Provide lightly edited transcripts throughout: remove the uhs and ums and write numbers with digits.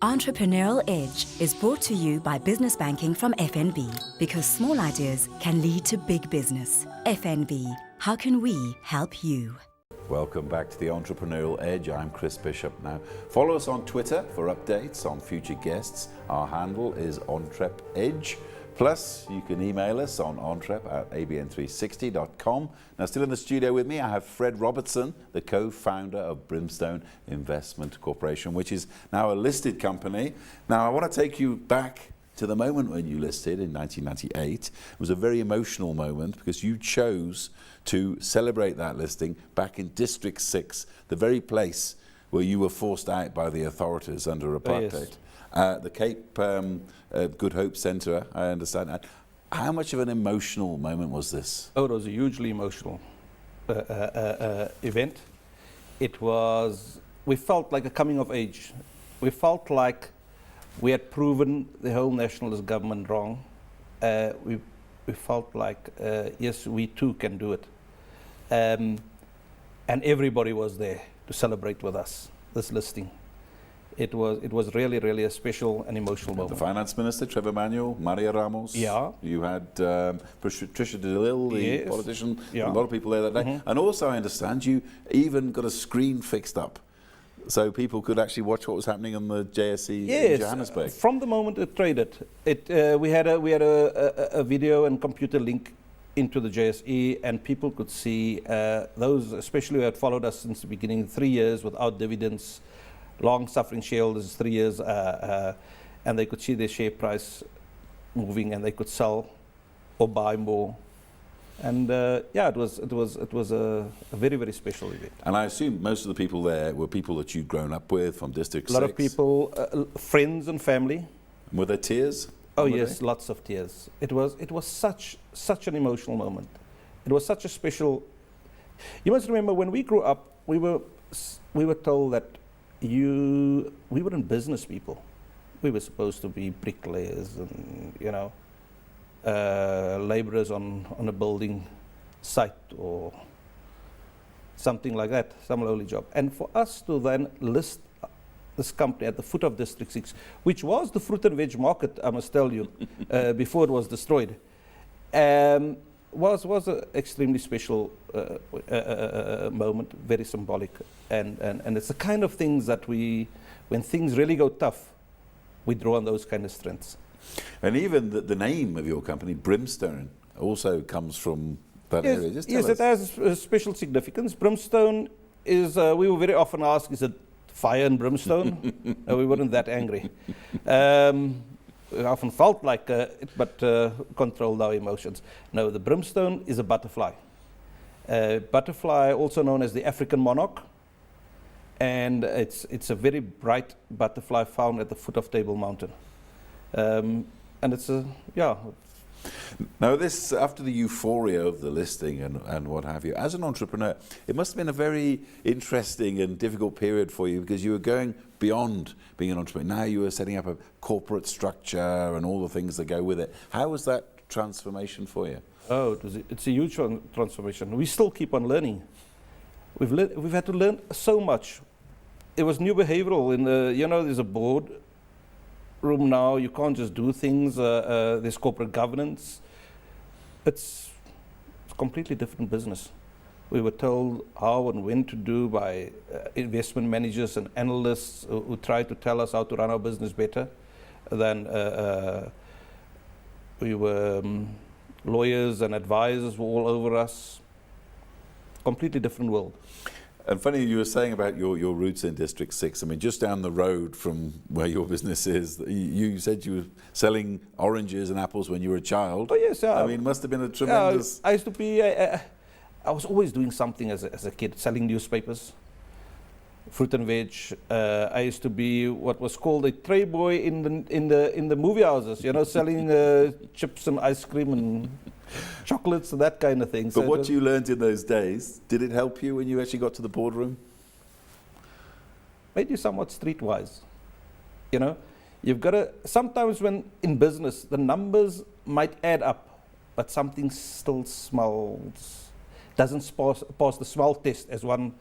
Entrepreneurial Edge is brought to you by Business Banking from FNB, because small ideas can lead to big business. FNB, how can we help you? Welcome back to the Entrepreneurial Edge. I'm Chris Bishop. Now, follow us on Twitter for updates on future guests. Our handle is EntrePEdge. Plus, you can email us on entrep@abn360.com. Now, still in the studio with me, I have Fred Robertson, the co-founder of Brimstone Investment Corporation, which is now a listed company. Now, I want to take you back to the moment when you listed in 1998. It was a very emotional moment because you chose to celebrate that listing back in District 6, the very place where you were forced out by the authorities under apartheid. Oh, yes. The Cape Good Hope Centre, I understand. How much of an emotional moment was this? Oh, it was a hugely emotional event. It was, we felt like a coming of age. We felt like we had proven the whole nationalist government wrong. We felt like, yes, we too can do it. And everybody was there to celebrate with us, this listing. It was really, really a special and emotional moment. The Finance Minister, Trevor Manuel, Maria Ramos. Yeah. You had Patricia DeLille, the Yes. politician. Yeah. A lot of people there that day. Mm-hmm. And also, I understand, you even got a screen fixed up so people could actually watch what was happening on the JSE in Johannesburg. From the moment it traded, we had a video and computer link into the JSE, and people could see those, especially who had followed us since the beginning, 3 years without dividends, long-suffering shareholders, 3 years, and they could see their share price moving, and they could sell or buy more. And yeah, it was a very, very special event. And I assume most of the people there were people that you'd grown up with from District 6. A lot of people, friends and family. Were there tears? Oh yes, lots of tears. It was such an emotional moment. It was such a special. You must remember, when we grew up, we were told that we weren't business people. We were supposed to be bricklayers and, you know, laborers on a building site or something like that, some lowly job. And for us to then list this company at the foot of District 6, which was the fruit and veg market, I must tell you, before it was destroyed, was an extremely special moment, very symbolic. And it's the kind of things that when things really go tough, we draw on those kind of strengths. And even the name of your company, Brimstone, also comes from that area. Just tell us. It has a special significance. Brimstone is, we were very often asked, is it fire and brimstone? No, we weren't that angry. We often felt like it, but controlled our emotions. No, the brimstone is a butterfly. Butterfly, also known as the African monarch, and it's a very bright butterfly found at the foot of Table Mountain. And it's a, yeah. Now this, after the euphoria of the listing and what have you, as an entrepreneur, it must have been a very interesting and difficult period for you, because you were going beyond being an entrepreneur. Now you were setting up a corporate structure and all the things that go with it. How was that transformation for you? Oh, it's a huge transformation. We still keep on learning. We've had to learn so much. It was new behavioral. There's a board room now. You can't just do things. There's corporate governance. It's a completely different business. We were told how and when to do by investment managers and analysts who try to tell us how to run our business better than we were. Lawyers and advisors were all over us. Completely different world. And funny, you were saying about your roots in District 6. I mean, just down the road from where your business is, you said you were selling oranges and apples when you were a child. Oh yes, I mean, it must have been a tremendous... I used to be, I was always doing something as a kid, selling newspapers, fruit and veg. I used to be what was called a tray boy in the movie houses, selling chips and ice cream and chocolates and that kind of thing. But so what you learned in those days, did it help you when you actually got to the boardroom? Made you somewhat streetwise. You've got to, sometimes when in business, the numbers might add up, but something still smells, doesn't pass the smell test, as one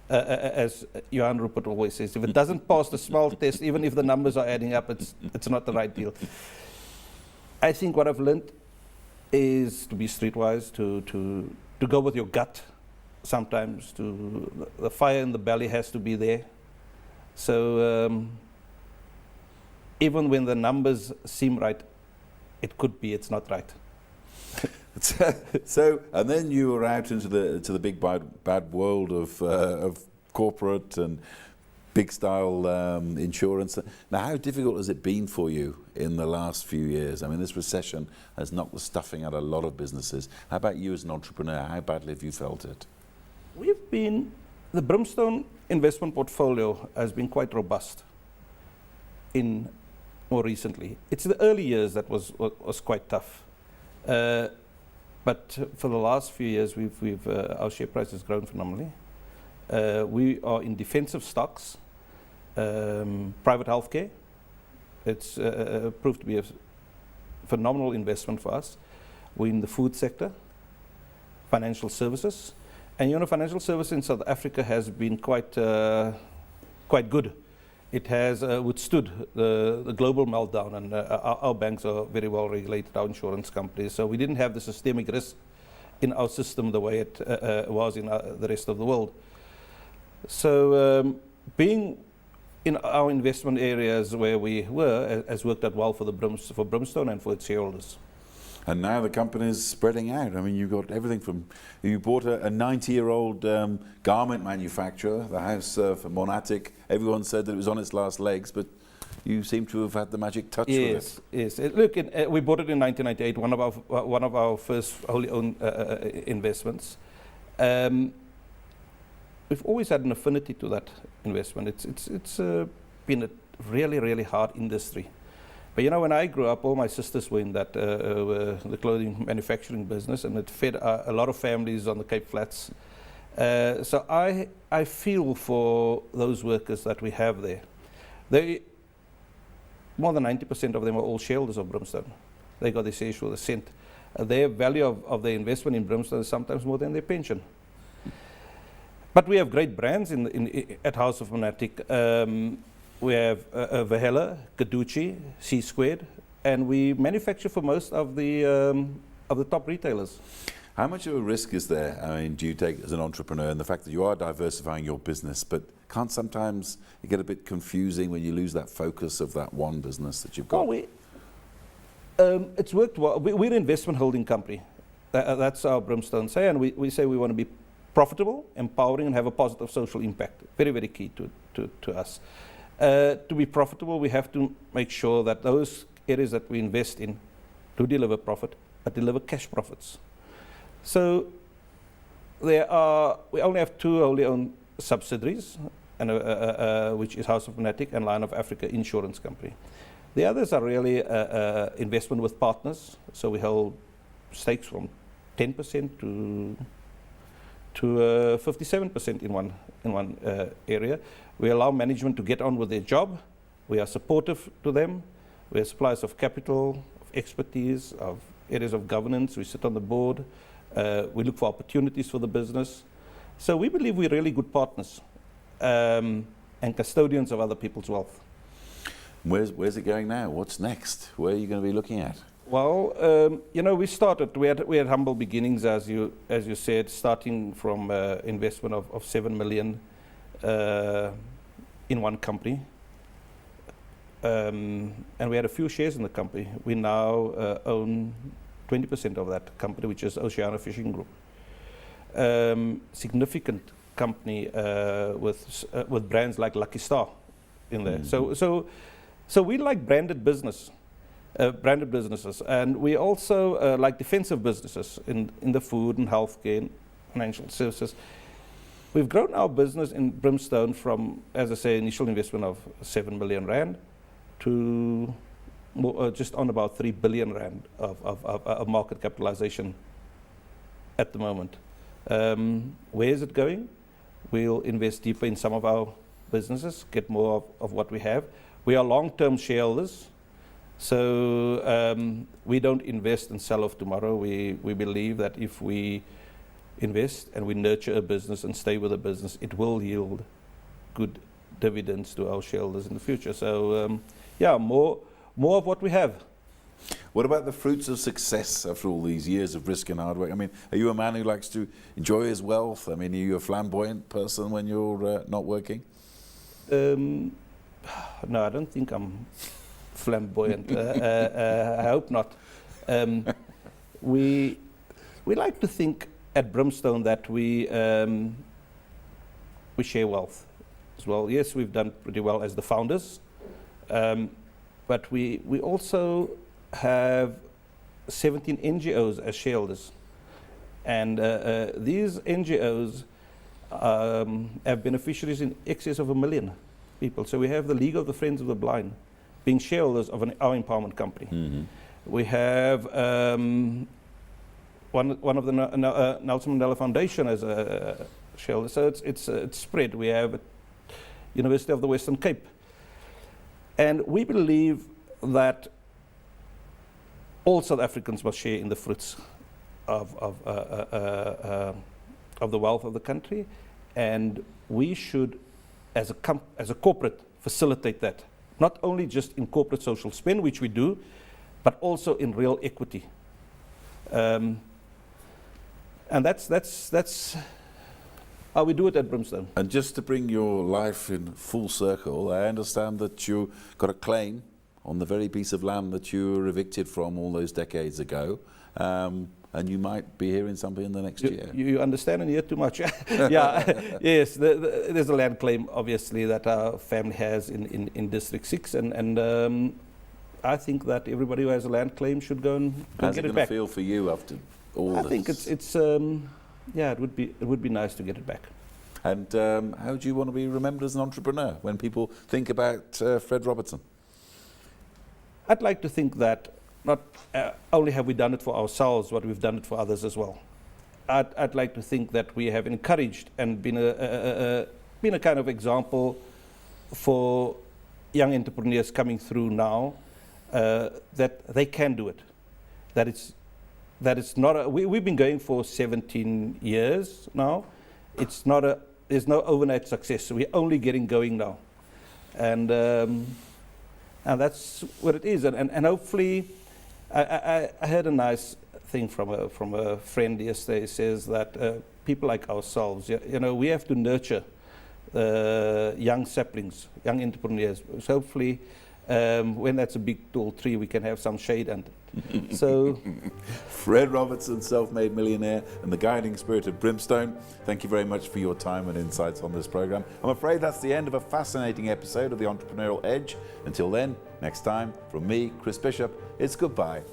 as Johan Rupert always says, if it doesn't pass the smell test, even if the numbers are adding up, it's not the right deal. I think what I've learned is to be streetwise, to go with your gut. Sometimes the fire in the belly has to be there. So even when the numbers seem right, it could be it's not right. So, and then you were out into the big bad world of corporate and big style insurance. Now, how difficult has it been for you in the last few years? I mean, this recession has knocked the stuffing out of a lot of businesses. How about you as an entrepreneur? How badly have you felt it? The Brimstone investment portfolio has been quite robust in more recently. It's the early years that was quite tough. But for the last few years, our share price has grown phenomenally. We are in defensive stocks, private healthcare. It's proved to be a phenomenal investment for us. We're in the food sector, financial services. And financial services in South Africa has been quite good. It has withstood the global meltdown, and our banks are very well regulated, our insurance companies. So we didn't have the systemic risk in our system the way it was in the rest of the world. So being in our investment areas where we were has worked out well for Brimstone and for its shareholders. And now the company is spreading out. I mean, you've got everything from, you bought a 90-year-old garment manufacturer, the house for Monatic. Everyone said that it was on its last legs, but you seem to have had the magic touch with it. Yes. Look, we bought it in 1998, one of our first wholly owned investments. We've always had an affinity to that investment. It's been a really, really hard industry. But when I grew up, all my sisters were in that the clothing manufacturing business, and it fed a lot of families on the Cape Flats. So I feel for those workers that we have there. More than 90% of them are all shareholders of Brimstone. They got their shares for the cent. Their value of their investment in Brimstone is sometimes more than their pension. But we have great brands at House of Monatic. We have Vahela, Caducci, C Squared, and we manufacture for most of the top retailers. How much of a risk is there, I mean, do you take as an entrepreneur, and the fact that you are diversifying your business, but can't sometimes it get a bit confusing when you lose that focus of that one business that you've got? Well, it's worked well. We're an investment holding company. That's our Brimstone say, and we say we want to be profitable, empowering, and have a positive social impact. Very, very key to us. To be profitable, we have to make sure that those areas that we invest in do deliver profit, but deliver cash profits. So we only have two wholly owned subsidiaries, and which is House of Monatic and Lion of Africa Insurance Company. The others are really investment with partners. So we hold stakes from 10% to 57% in one area. We allow management to get on with their job. We are supportive to them. We are suppliers of capital, of expertise, of areas of governance. We sit on the board. We look for opportunities for the business. So we believe we're really good partners and custodians of other people's wealth. Where's it going now? What's next? Where are you going to be looking at? Well, we had humble beginnings, as you said, starting from investment of 7 million in one company. And we had a few shares in the company. We now own 20% of that company, which is Oceana Fishing Group. Significant company with brands like Lucky Star in there. So we like branded businesses, and we also like defensive businesses in the food and healthcare and financial services. We've grown our business in Brimstone from, as I say, initial investment of 7 million rand to just on about 3 billion rand of market capitalization at the moment. Where is it going? We'll invest deeper in some of our businesses, get more of what we have. We are long-term shareholders, so we don't invest and sell off tomorrow. We believe that if we invest and we nurture a business and stay with a business, it will yield good dividends to our shareholders in the future. So, more of what we have. What about the fruits of success after all these years of risk and hard work? I mean, are you a man who likes to enjoy his wealth? I mean, are you a flamboyant person when you're not working? No, I don't think I'm flamboyant. I hope not. We like to think at Brimstone that we share wealth as well. Yes, we've done pretty well as the founders, but we also have 17 NGOs as shareholders, and these NGOs have beneficiaries in excess of 1 million people. So we have the League of the Friends of the Blind being shareholders of our empowerment company. Mm-hmm. We have one of the Nelson Mandela Foundation as a shareholder. So it's spread. We have University of the Western Cape, and we believe that all South Africans must share in the fruits of the wealth of the country, and we should, as a corporate, facilitate that. Not only just in corporate social spend, which we do, but also in real equity. And that's how we do it at Brimstone. And just to bring your life in full circle, I understand that you got a claim on the very piece of land that you were evicted from all those decades ago, and you might be hearing something in the next year. You understand and hear too much. Yeah, yes, there's a land claim, obviously, that our family has in District 6, and I think that everybody who has a land claim should go and How's get it it back. feel for you after all this? I think it's it would be nice to get it back. And how do you want to be remembered as an entrepreneur when people think about Fred Robertson? I'd like to think that not only have we done it for ourselves, but we've done it for others as well. I'd like to think that we have encouraged and been a kind of example for young entrepreneurs coming through now, that they can do it. That it's not we've been going for 17 years now. There's no overnight success. We're only getting going now, and that's what it is. And hopefully, I heard a nice thing from a friend yesterday. He says that people like ourselves, we have to nurture young saplings, young entrepreneurs. So hopefully, when that's a big tall tree, we can have some shade under. So, Fred Robertson, self-made millionaire and the guiding spirit of Brimstone, thank you very much for your time and insights on this program. I'm afraid that's the end of a fascinating episode of the Entrepreneurial Edge. Until then, next time, from me, Chris Bishop, it's goodbye